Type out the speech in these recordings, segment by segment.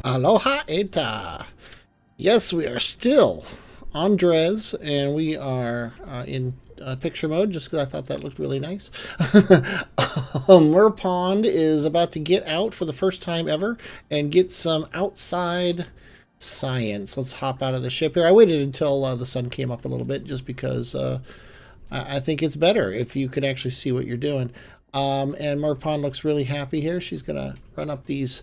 Aloha Eta. Yes, we are still on Dres, and we are in picture mode just because I thought that looked really nice. Merpond is about to get out for the first time ever and get some outside science. Let's hop out of the ship here. I waited until the sun came up a little bit just because I think it's better if you can actually see what you're doing. And Merpond looks really happy here. She's going to run up these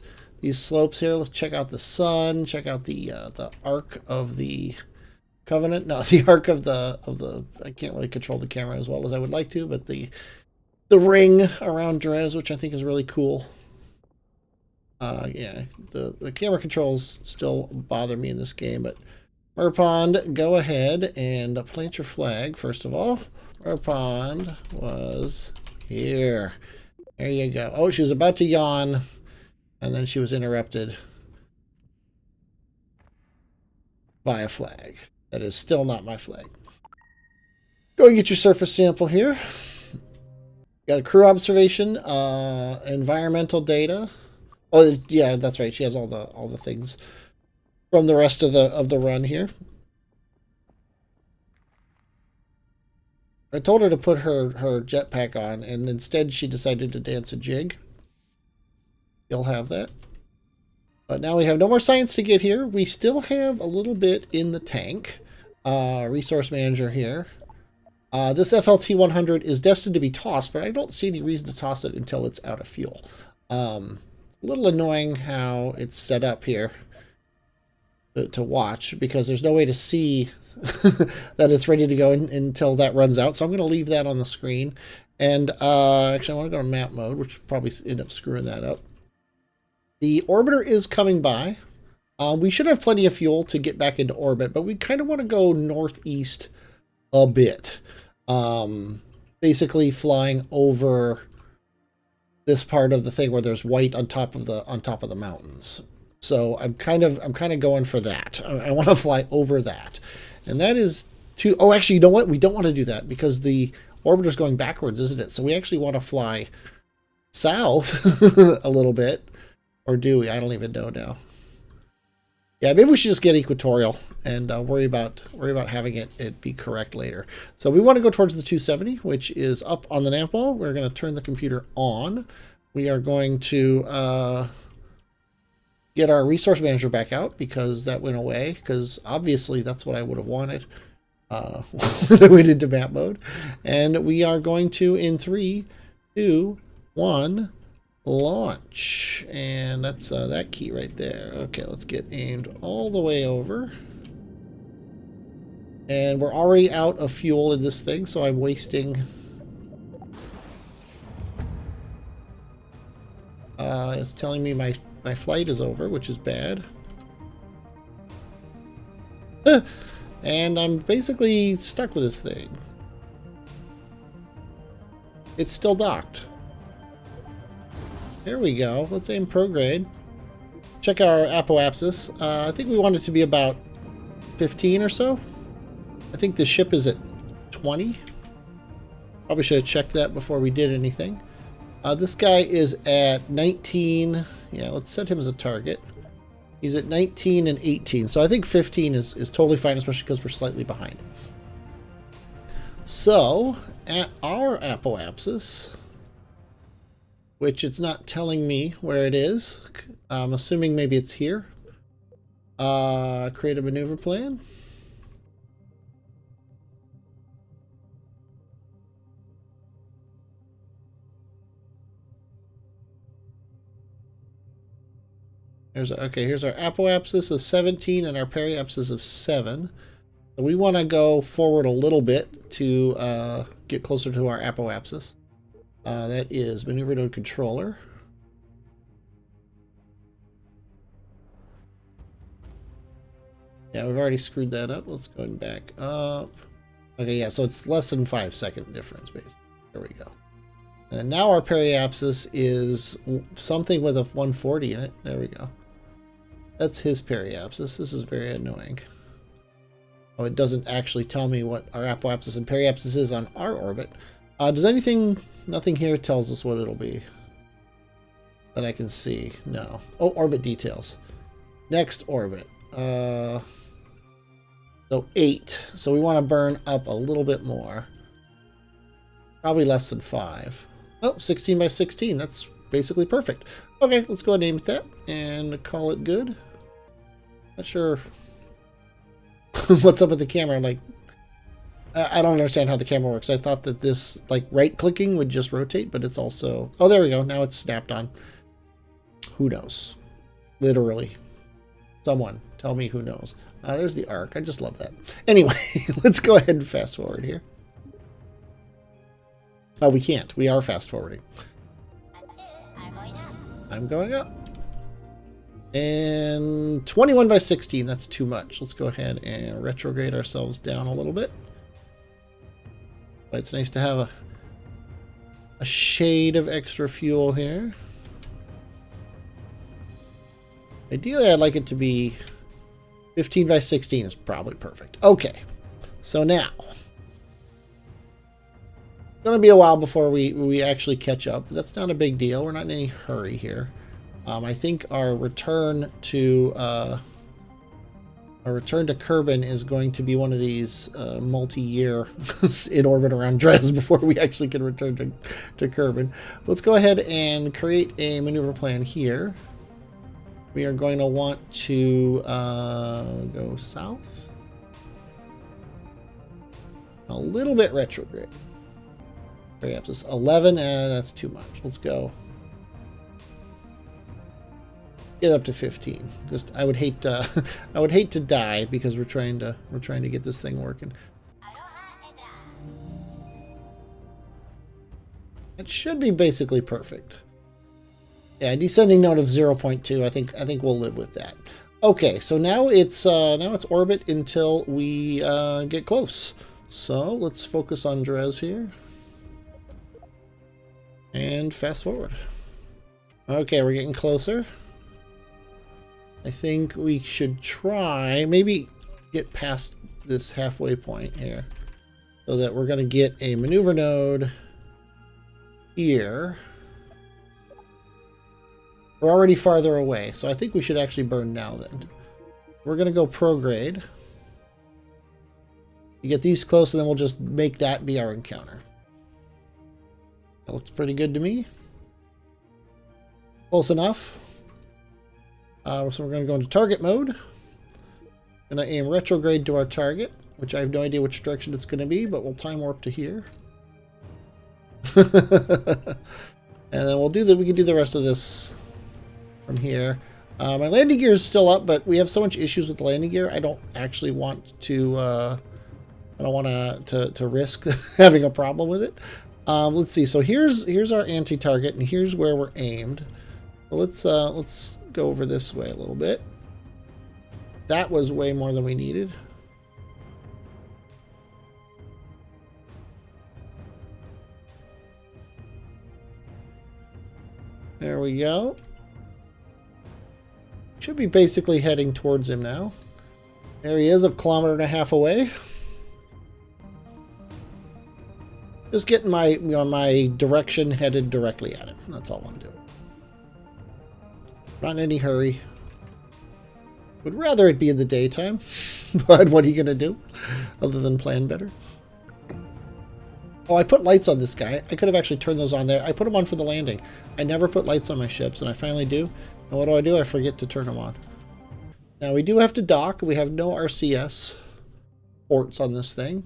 slopes here. Let's check out the sun. Check out the arc of the Covenant. No, the arc of the. I can't really control the camera as well as I would like to, but the ring around Dres, which I think is really cool. Yeah, the camera controls still bother me in this game, but Merpond, go ahead and plant your flag first of all. Merpond was here. There you go. Oh, she was about to yawn. And then she was interrupted by a flag. That is still not my flag. Go and get your surface sample here. Got a crew observation, environmental data. Oh, yeah, that's right. She has all the things from the rest of the run here. I told her to put her jetpack on, and instead she decided to dance a jig. You'll have that. But now we have no more science to get here. We still have a little bit in the tank. Resource manager here. This FLT 100 is destined to be tossed, but I don't see any reason to toss it until it's out of fuel. A little annoying how it's set up here to watch, because there's no way to see that it's ready to go until that runs out. So I'm going to leave that on the screen. And actually, I want to go to map mode, which will probably end up screwing that up. The orbiter is coming by. We should have plenty of fuel to get back into orbit, but we kind of want to go northeast a bit. Basically flying over this part of the thing where there's white on top of the mountains. So I'm kind of going for that. I want to fly over that. And that is to, oh, actually, you know what? We don't want to do that because the orbiter's going backwards, isn't it? So we actually want to fly south a little bit. Or do we? I don't even know now. Yeah, maybe we should just get equatorial and worry about having it be correct later. So we want to go towards the 270, which is up on the nav ball. We're going to turn the computer on. We are going to get our resource manager back out because that went away. Because obviously that's what I would have wanted when I went into map mode. And we are going to, in 3, 2, 1... launch. And that's that key right there. Okay, let's get aimed all the way over. And we're already out of fuel in this thing, so I'm wasting it's telling me my flight is over, which is bad. And I'm basically stuck with this thing. It's still docked. There we go. Let's aim prograde. Check our apoapsis. I think we want it to be about 15 or so. I think the ship is at 20. Probably should have checked that before we did anything. This guy is at 19. Yeah, let's set him as a target. He's at 19 and 18. So I think 15 is totally fine, especially because we're slightly behind. So, at our apoapsis, which it's not telling me where it is. I'm assuming maybe it's here. Create a maneuver plan. Here's our apoapsis of 17 and our periapsis of 7. So we want to go forward a little bit to get closer to our apoapsis. That is maneuver node controller. Yeah, we've already screwed that up. Let's go back up. Okay, yeah, so it's less than 5 second difference, basically. There we go. And now our periapsis is something with a 140 in it. There we go. That's his periapsis. This is very annoying. Oh, it doesn't actually tell me what our apoapsis and periapsis is on our orbit. Does anything... Nothing here tells us what it'll be that I can see. No. Oh, orbit details. Next orbit. So 8. So we want to burn up a little bit more. Probably less than 5. Oh, 16 by 16. That's basically perfect. Okay, let's go ahead and aim at that and call it good. Not sure what's up with the camera. Like, I don't understand how the camera works. I thought that this, like, right-clicking would just rotate, but it's also... Oh, there we go. Now it's snapped on. Who knows? Literally. Someone tell me who knows. There's the arc. I just love that. Anyway, let's go ahead and fast forward here. Oh, we can't. We are fast forwarding. I'm going up. And 21 by 16. That's too much. Let's go ahead and retrograde ourselves down a little bit. But it's nice to have a shade of extra fuel here. Ideally, I'd like it to be 15 by 16 is probably perfect. Okay, so now it's going to be a while before we actually catch up. That's not a big deal. We're not in any hurry here. I think our return to Kerbin is going to be one of these multi-year in orbit around Dres before we actually can return to Kerbin. Let's go ahead and create a maneuver plan here. We are going to want to go south. A little bit retrograde. Perhaps it's 11, and that's too much. Let's go. Get up to 15. Just I would hate to die because we're trying to get this thing working. It should be basically perfect. Yeah, descending node of 0.2. I think we'll live with that. Okay, so now it's orbit until we get close. So let's focus on Dres here. And fast forward. Okay, we're getting closer. I think we should try, maybe get past this halfway point here. So that we're going to get a maneuver node here. We're already farther away, so I think we should actually burn now then. We're going to go prograde. You get these close, and then we'll just make that be our encounter. That looks pretty good to me. Close enough. So we're going to go into target mode. Going to aim retrograde to our target, which I have no idea which direction it's going to be, but we'll time warp to here. And then we can do the rest of this from here. My landing gear is still up, but we have so much issues with the landing gear. I don't actually want to. I don't want to risk having a problem with it. Let's see. So here's our anti-target, and here's where we're aimed. So let's go over this way a little bit. That was way more than we needed. There we go. Should be basically heading towards him now. There he is, 1.5 kilometers away. Just getting my direction headed directly at him. That's all I'm doing. Not in any hurry. Would rather it be in the daytime, but what are you going to do other than plan better? Oh, I put lights on this guy. I could have actually turned those on there. I put them on for the landing. I never put lights on my ships, and I finally do. And what do? I forget to turn them on. Now, we do have to dock. We have no RCS ports on this thing.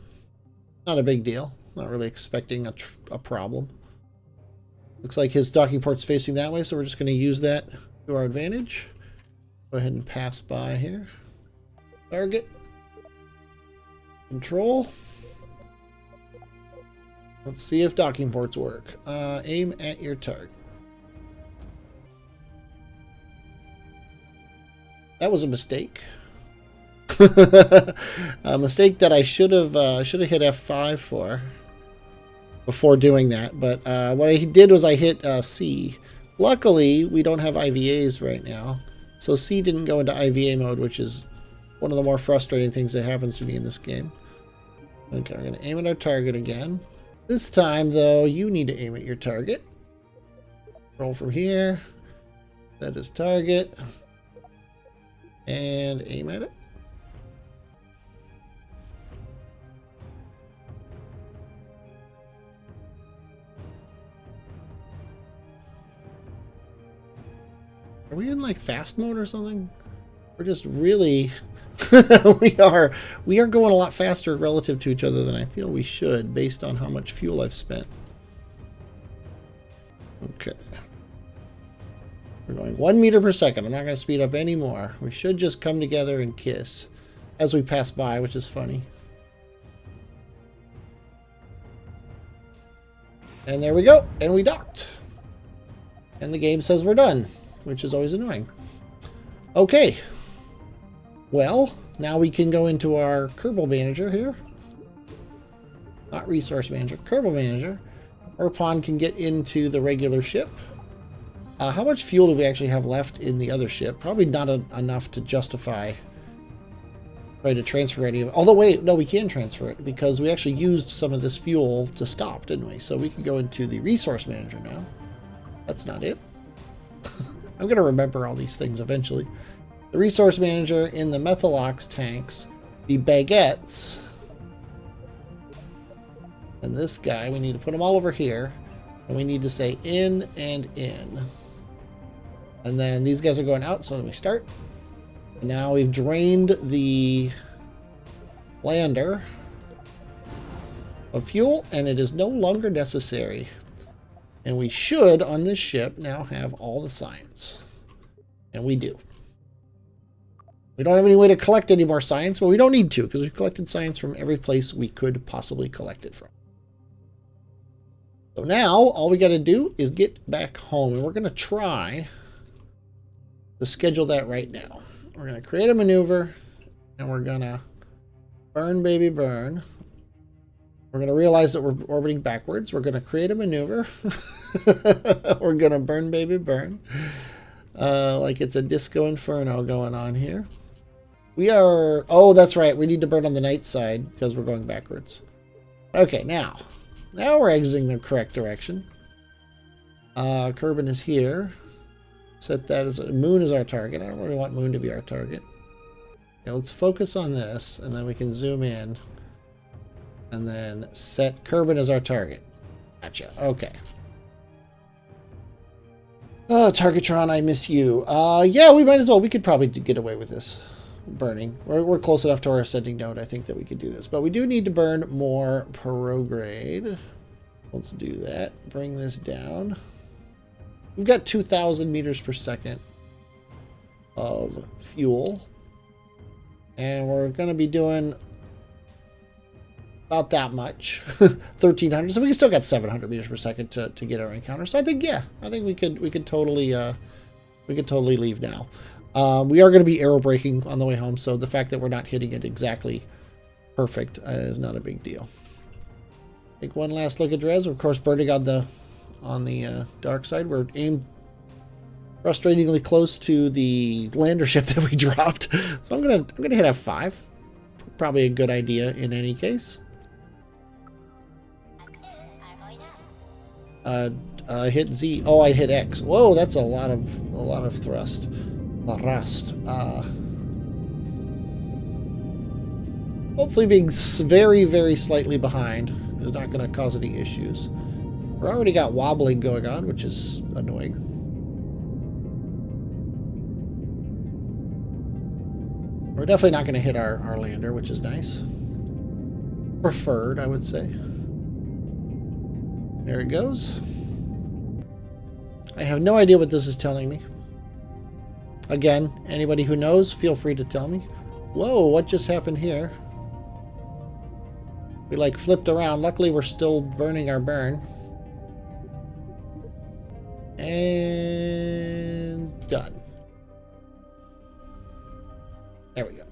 Not a big deal. Not really expecting a problem. Looks like his docking port's facing that way, so we're just going to use that to our advantage. Go ahead and pass by here. Target. Control. Let's see if docking ports work. Aim at your target. That was a mistake. A mistake that I should have hit F5 for before doing that. But what I did was I hit C. Luckily, we don't have IVAs right now. So C didn't go into IVA mode, which is one of the more frustrating things that happens to me in this game. Okay, we're going to aim at our target again. This time, though, you need to aim at your target. Roll from here. That is target. And aim at it. Are we in like fast mode or something? We're just really we are going a lot faster relative to each other than I feel we should based on how much fuel I've spent. Okay. We're going 1 meter per second. I'm not going to speed up anymore. We should just come together and kiss as we pass by, which is funny. And there we go. And we docked. And the game says we're done, which is always annoying. Okay. Well, now we can go into our Kerbal manager here. Not resource manager, Kerbal manager. Whereupon can get into the regular ship. How much fuel do we actually have left in the other ship? Probably not enough to justify trying to transfer any of it. Although, wait, no, we can transfer it because we actually used some of this fuel to stop, didn't we? So we can go into the resource manager now. That's not it. I'm going to remember all these things eventually. The resource manager in the Methylox tanks, the baguettes, and this guy, we need to put them all over here. And we need to say in and in. And then these guys are going out, so let me start. And now we've drained the lander of fuel, and it is no longer necessary. And we should, on this ship, now have all the science. And we do. We don't have any way to collect any more science, but we don't need to, because we've collected science from every place we could possibly collect it from. So now, all we got to do is get back home, and we're going to try to schedule that right now. We're going to create a maneuver, and we're going to burn, baby, burn. We're going to realize that we're orbiting backwards. We're going to create a maneuver. We're going to burn, baby, burn. Like it's a disco inferno going on here. We are... Oh, that's right. We need to burn on the night side because we're going backwards. Okay, now we're exiting the correct direction. Kerbin is here. Set that as... Moon is our target. I don't really want Moon to be our target. Okay, let's focus on this, and then we can zoom in. And then set Kerbin as our target. Gotcha. Okay. Oh, Targetron, I miss you. Yeah, we might as well. We could probably get away with this burning. We're close enough to our ascending node, I think, that we could do this. But we do need to burn more prograde. Let's do that. Bring this down. We've got 2,000 meters per second of fuel. And we're going to be doing about that much. 1,300. So we still got 700 meters per second to get our encounter. So I think, yeah, I think we could totally leave now. We are going to be aero braking on the way home, so the fact that we're not hitting it exactly perfect is not a big deal. Take one last look at Dres. Of course, burning on the dark side. We're aimed frustratingly close to the lander ship that we dropped. So I'm gonna hit F5. Probably a good idea in any case. Hit Z. Oh, I hit X. Whoa, that's a lot of thrust. Hopefully being very, very slightly behind is not going to cause any issues. We've already got wobbling going on, which is annoying. We're definitely not going to hit our lander, which is nice. Preferred, I would say. There it goes. I have no idea what this is telling me. Again, anybody who knows, feel free to tell me. Whoa, what just happened here? We like flipped around. Luckily, we're still burning our burn. And done. There we go.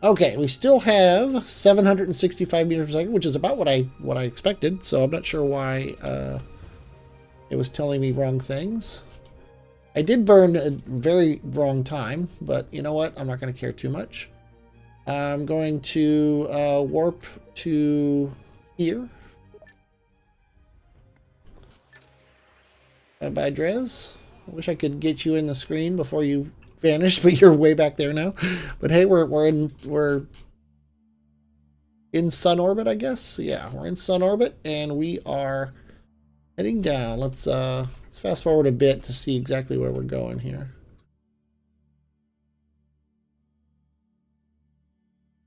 Okay, we still have 765 meters per second, which is about what I expected. So I'm not sure why it was telling me wrong things. I did burn a very wrong time, but you know what? I'm not going to care too much. I'm going to warp to here. Bye-bye, Dres. I wish I could get you in the screen before you vanished, but you're way back there now. But hey, we're in sun orbit, I guess. Yeah, we're in sun orbit, and we are heading down. Let's fast forward a bit to see exactly where we're going here.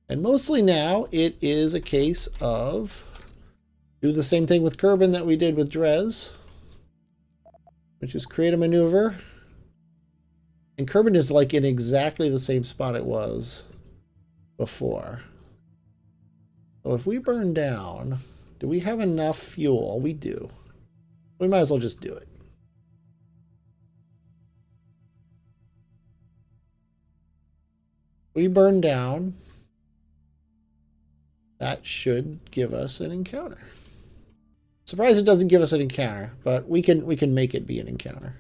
And mostly now it is a case of do the same thing with Kerbin that we did with Drez, which is create a maneuver. And Kerbin is like in exactly the same spot it was before. So if we burn down, do we have enough fuel? We do. We might as well just do it. We burn down. That should give us an encounter. Surprised it doesn't give us an encounter, but we can make it be an encounter.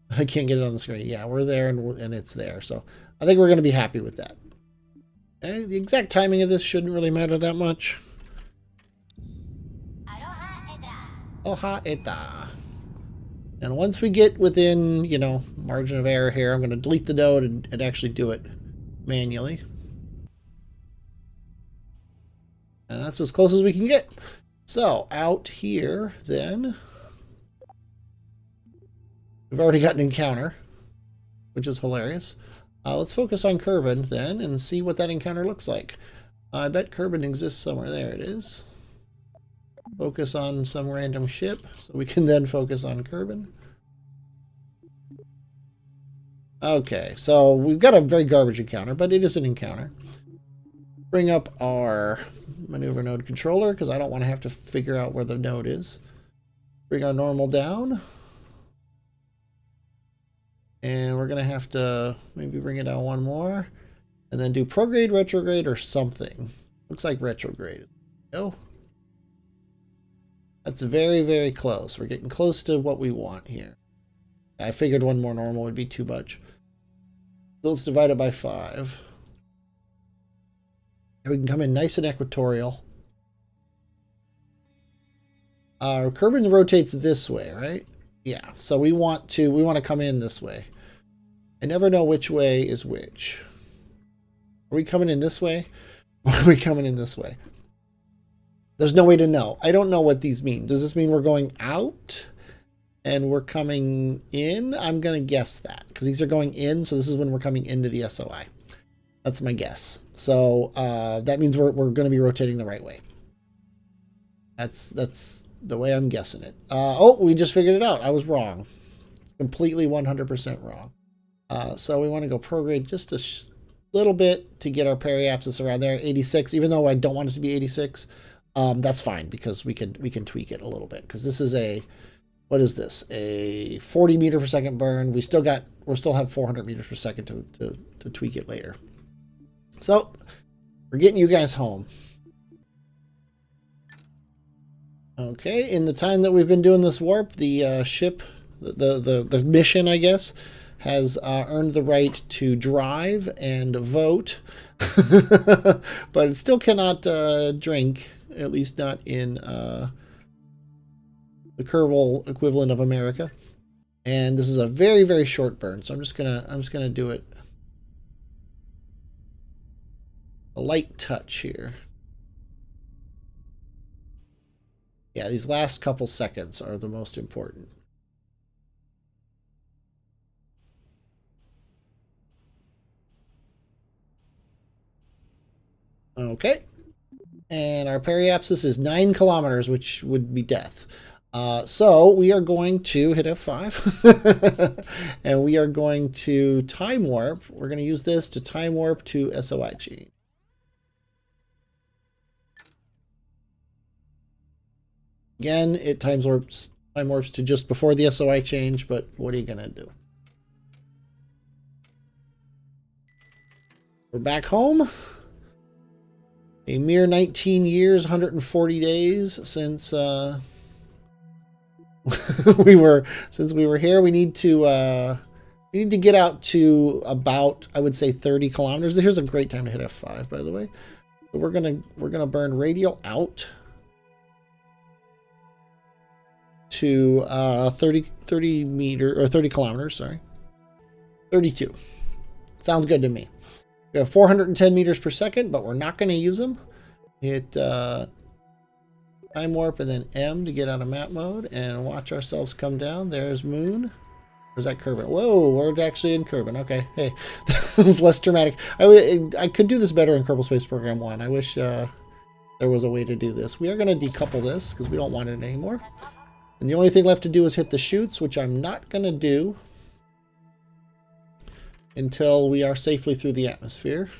I can't get it on the screen. Yeah, we're there and it's there. So I think we're going to be happy with that. Okay, the exact timing of this shouldn't really matter that much. Oha eta. And once we get within, you know, margin of error here, I'm going to delete the node and actually do it manually. And that's as close as we can get. So out here, then, we've already got an encounter, which is hilarious. Let's focus on Kerbin then and see what that encounter looks like. I bet Kerbin exists somewhere. There it is. Focus on some random ship so we can then focus on Kerbin. Okay, so we've got a very garbage encounter, but it is an encounter. Bring up our maneuver node controller because I don't want to have to figure out where the node is. Bring our normal down. And we're going to have to maybe bring it down one more. And then do prograde, retrograde, or something. Looks like retrograde. Oh. That's very, very close. We're getting close to what we want here. I figured one more normal would be too much. So let's divide it by 5. And we can come in nice and equatorial. Kerbin rotates this way, right? Yeah, so we want to come in this way. I never know which way is which. Are we coming in this way? Or are we coming in this way? There's no way to know. I don't know what these mean. Does this mean we're going out and we're coming in? I'm going to guess that because these are going in. So this is when we're coming into the SOI. That's my guess. So that means we're going to be rotating the right way. That's the way I'm guessing it. Oh, we just figured it out. I was wrong. Completely 100% wrong. So we want to go prograde just a little bit to get our periapsis around there. 86, even though I don't want it to be 86. That's fine because we can tweak it a little bit because this is a, what is this? A 40 meter per second burn. We still have 400 meters per second to tweak it later. So we're getting you guys home. Okay, in the time that we've been doing this warp, the ship, the mission, I guess, has earned the right to drive and vote, but it still cannot drink, at least not in the Kerbal equivalent of America. And this is a very, very short burn, so I'm just gonna do it a light touch here. Yeah, these last couple seconds are the most important. Okay. And our periapsis is 9 kilometers, which would be death. So we are going to hit F5. And we are going to time warp. We're going to use this to time warp to SOIG. Again, it time warps to just before the SOI change, but what are you going to do? We're back home. A mere 19 years, 140 days since we were here. We need to get out to about, I would say, 30 kilometers. Here's a great time to hit F5, by the way. So we're gonna burn radial out to 30 kilometers, sorry. 32. sounds good to me. We have 410 meters per second, but we're not going to use them. Hit time warp and then M to get out of map mode and watch ourselves come down. There's Moon. Or is that Kerbin? Whoa, we're actually in Kerbin. Okay, hey, that was less dramatic. I could do this better in Kerbal Space Program 1. I wish there was a way to do this. We are going to decouple this because we don't want it anymore. And the only thing left to do is hit the chutes, which I'm not going to do until we are safely through the atmosphere,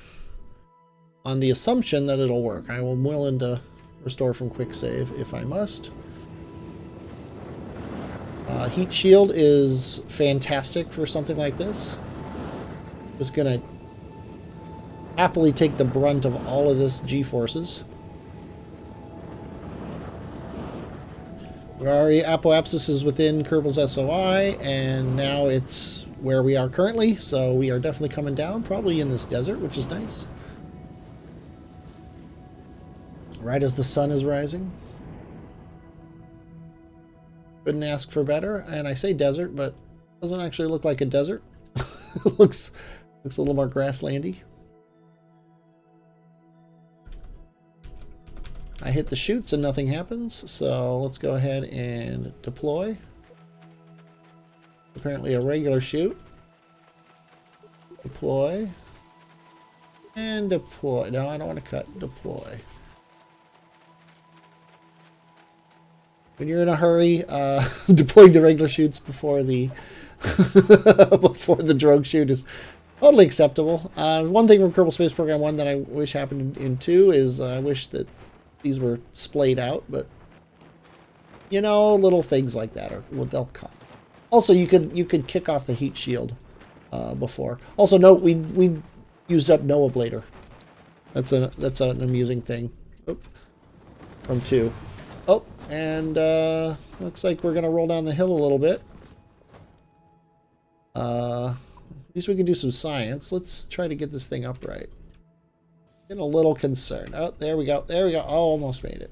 on the assumption that it'll work. I am willing to restore from quick save if I must. Heat shield is fantastic for something like this. Just gonna happily take the brunt of all of this G-forces. We're already, Apoapsis is within Kerbal's SOI, and now it's where we are currently, so we are definitely coming down, probably in this desert, which is nice. Right as the sun is rising. Couldn't ask for better, and I say desert, but it doesn't actually look like a desert. It looks a little more grasslandy. I hit the chutes and nothing happens, so let's go ahead and deploy. Apparently a regular chute. Deploy. And deploy. No, I don't want to cut. Deploy. When you're in a hurry, deploying the regular chutes before the before the drogue chute is totally acceptable. One thing from Kerbal Space Program 1 that I wish happened in 2 is I wish that these were splayed out, but you know, little things like that are they'll come. Also, you could kick off the heat shield before. Also, note we used up no ablator. That's an amusing thing. Oop. From 2. Oh, and looks like we're gonna roll down the hill a little bit. At least we can do some science. Let's try to get this thing upright. Getting a little concerned. Oh, there we go. There we go. Oh, almost made it.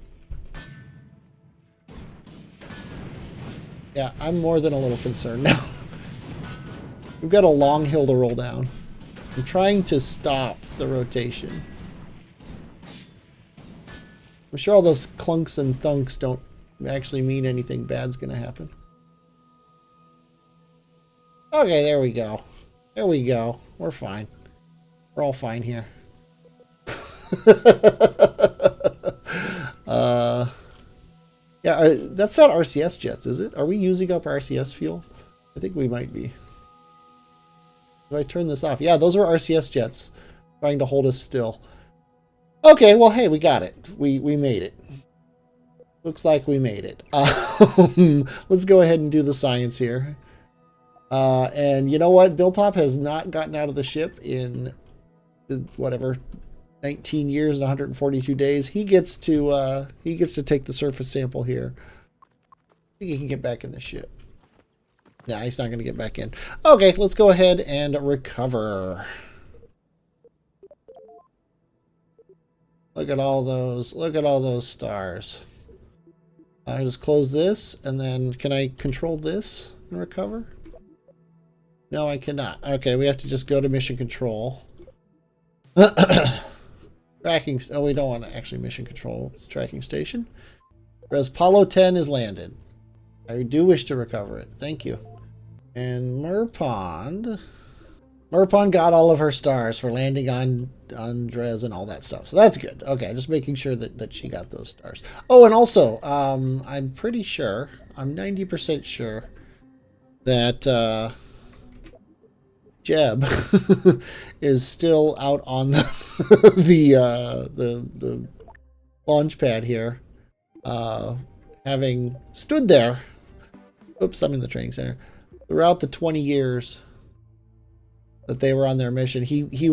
Yeah, I'm more than a little concerned now. We've got a long hill to roll down. I'm trying to stop the rotation. I'm sure all those clunks and thunks don't actually mean anything bad's going to happen. Okay, there we go. There we go. We're fine. We're all fine here. Yeah, that's not RCS jets, is it? Are we using up RCS fuel? I think we might be. If I turn this off. Yeah, those were RCS jets trying to hold us still. Okay, well, hey, we got it. We made it. Looks like we made it. Let's go ahead and do the science here. And you know what? Billtop has not gotten out of the ship in whatever 19 years and 142 days. He gets to take the surface sample here. I think he can get back in the ship. Nah, he's not going to get back in. Okay, let's go ahead and recover. Look at all those. Look at all those stars. I just close this, and then can I control this and recover? No, I cannot. Okay, we have to just go to mission control. Tracking. Oh, we don't want to actually mission control. It's tracking station. Whereas Apollo 10 is landed. I do wish to recover it. Thank you. And Merpond got all of her stars for landing on Dres and all that stuff. So that's good. Okay, just making sure that she got those stars. Oh, and also, I'm pretty sure, I'm 90% sure that Jeb is still out on the launch pad here, having stood there. Oops, I'm in the training center. Throughout the 20 years that they were on their mission, he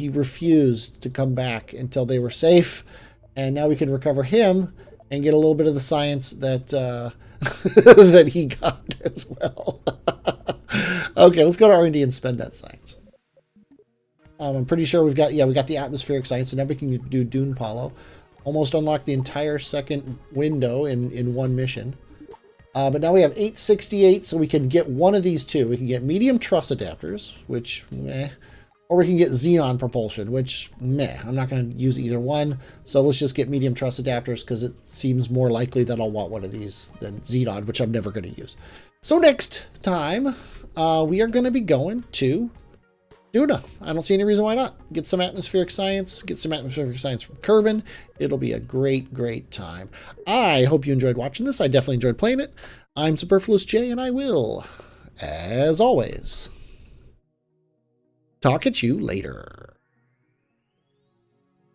refused to come back until they were safe, and now we can recover him and get a little bit of the science that that he got as well. Okay, let's go to R&D and spend that science. I'm pretty sure we got the atmospheric science, so now we can do Dune Polo. Almost unlocked the entire second window in one mission. But now we have 868, so we can get one of these two. We can get medium truss adapters, which or we can get xenon propulsion, which, meh, I'm not going to use either one. So let's just get medium truss adapters because it seems more likely that I'll want one of these than xenon, which I'm never going to use. So next time, we are going to be going to Duna. I don't see any reason why not. Get some atmospheric science, get some atmospheric science from Kerbin. It'll be a great, great time. I hope you enjoyed watching this. I definitely enjoyed playing it. I'm Superfluous J, and I will, as always, talk at you later.